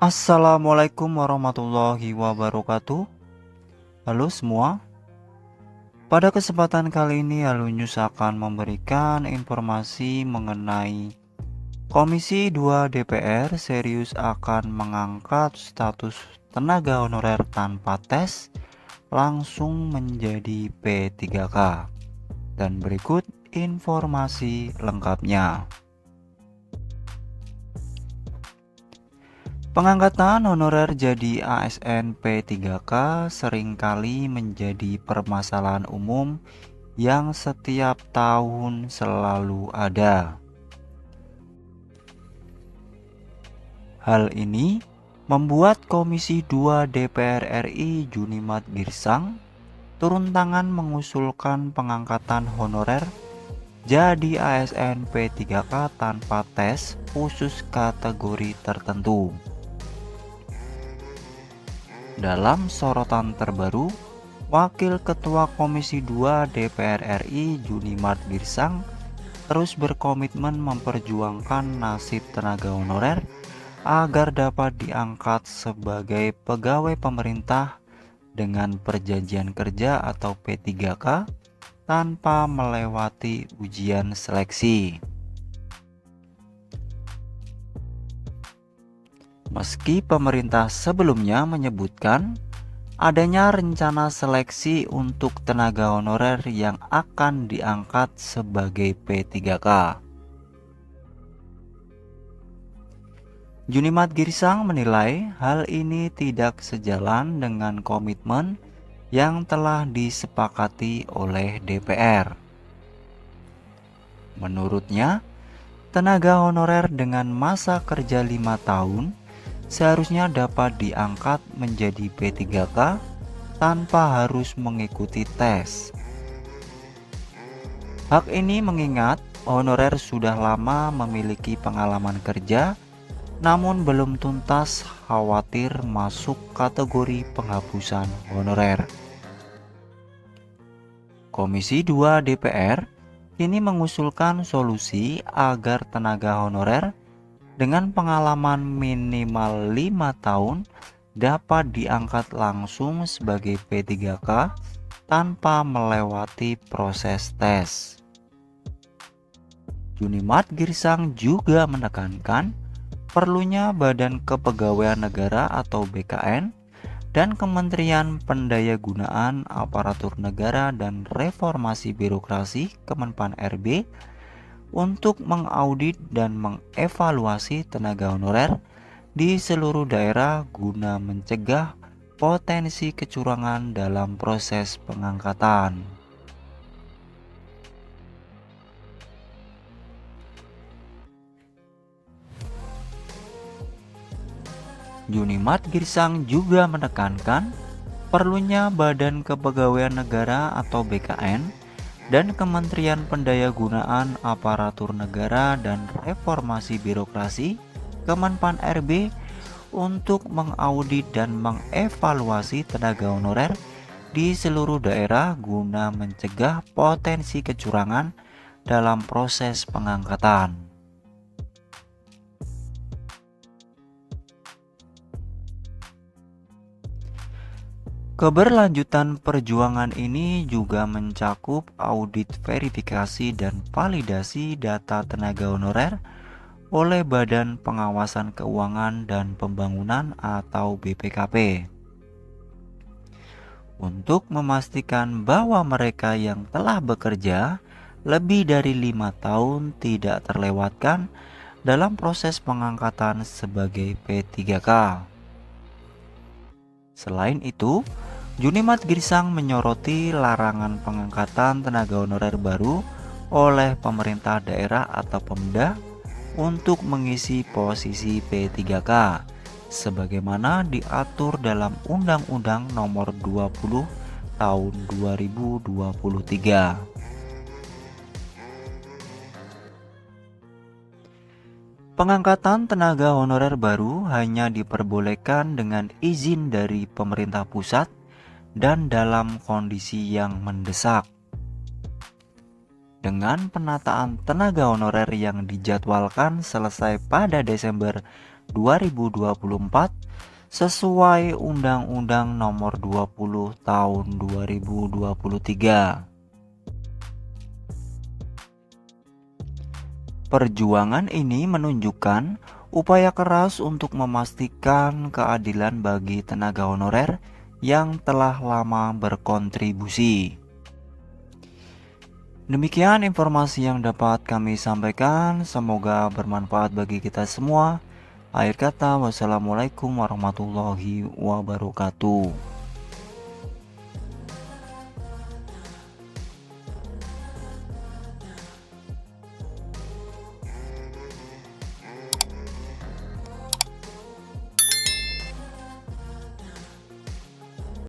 Assalamualaikum warahmatullahi wabarakatuh. Halo semua. Pada kesempatan kali ini Alunius akan memberikan informasi mengenai Komisi 2 DPR serius akan mengangkat status tenaga honorer tanpa tes langsung menjadi P3K. Dan berikut informasi lengkapnya. Pengangkatan honorer jadi ASN P3K seringkali menjadi permasalahan umum yang setiap tahun selalu ada. Hal ini membuat Komisi 2 DPR RI Junimat Girsang turun tangan mengusulkan pengangkatan honorer jadi ASN P3K tanpa tes khusus kategori tertentu. Dalam sorotan terbaru, Wakil Ketua Komisi 2 DPR RI Junimat Girsang terus berkomitmen memperjuangkan nasib tenaga honorer agar dapat diangkat sebagai pegawai pemerintah dengan perjanjian kerja atau P3K tanpa melewati ujian seleksi. Meski pemerintah sebelumnya menyebutkan adanya rencana seleksi untuk tenaga honorer yang akan diangkat sebagai P3K. Junimat Girsang menilai hal ini tidak sejalan dengan komitmen yang telah disepakati oleh DPR. Menurutnya, tenaga honorer dengan masa kerja 5 tahun seharusnya dapat diangkat menjadi P3K tanpa harus mengikuti tes. Hak ini mengingat honorer sudah lama memiliki pengalaman kerja, namun belum tuntas khawatir masuk kategori penghapusan honorer. Komisi 2 DPR kini mengusulkan solusi agar tenaga honorer dengan pengalaman minimal 5 tahun dapat diangkat langsung sebagai P3K tanpa melewati proses tes. Junimat Girsang juga menekankan perlunya Badan Kepegawaian Negara atau BKN dan Kementerian Pendayagunaan Aparatur Negara dan Reformasi Birokrasi Kemenpan RB untuk mengaudit dan mengevaluasi tenaga honorer di seluruh daerah guna mencegah potensi kecurangan dalam proses pengangkatan. Junimat Girsang juga menekankan perlunya Badan Kepegawaian Negara atau BKN dan Kementerian Pendayagunaan Aparatur Negara dan Reformasi Birokrasi Kemenpan RB untuk mengaudit dan mengevaluasi tenaga honorer di seluruh daerah guna mencegah potensi kecurangan dalam proses pengangkatan. Keberlanjutan perjuangan ini juga mencakup audit verifikasi dan validasi data tenaga honorer oleh Badan Pengawasan Keuangan dan Pembangunan atau BPKP untuk memastikan bahwa mereka yang telah bekerja lebih dari 5 tahun tidak terlewatkan dalam proses pengangkatan sebagai P3K. Selain itu, Junimat Girsang menyoroti larangan pengangkatan tenaga honorer baru oleh pemerintah daerah atau Pemda untuk mengisi posisi P3K sebagaimana diatur dalam Undang-Undang Nomor 20 Tahun 2023. Pengangkatan tenaga honorer baru hanya diperbolehkan dengan izin dari pemerintah pusat dan dalam kondisi yang mendesak. Dengan penataan tenaga honorer yang dijadwalkan selesai pada Desember 2024 sesuai Undang-Undang Nomor 20 Tahun 2023. Perjuangan ini menunjukkan upaya keras untuk memastikan keadilan bagi tenaga honorer yang telah lama berkontribusi. Demikian informasi yang dapat kami sampaikan, semoga bermanfaat bagi kita semua. Akhir kata, wassalamualaikum warahmatullahi wabarakatuh.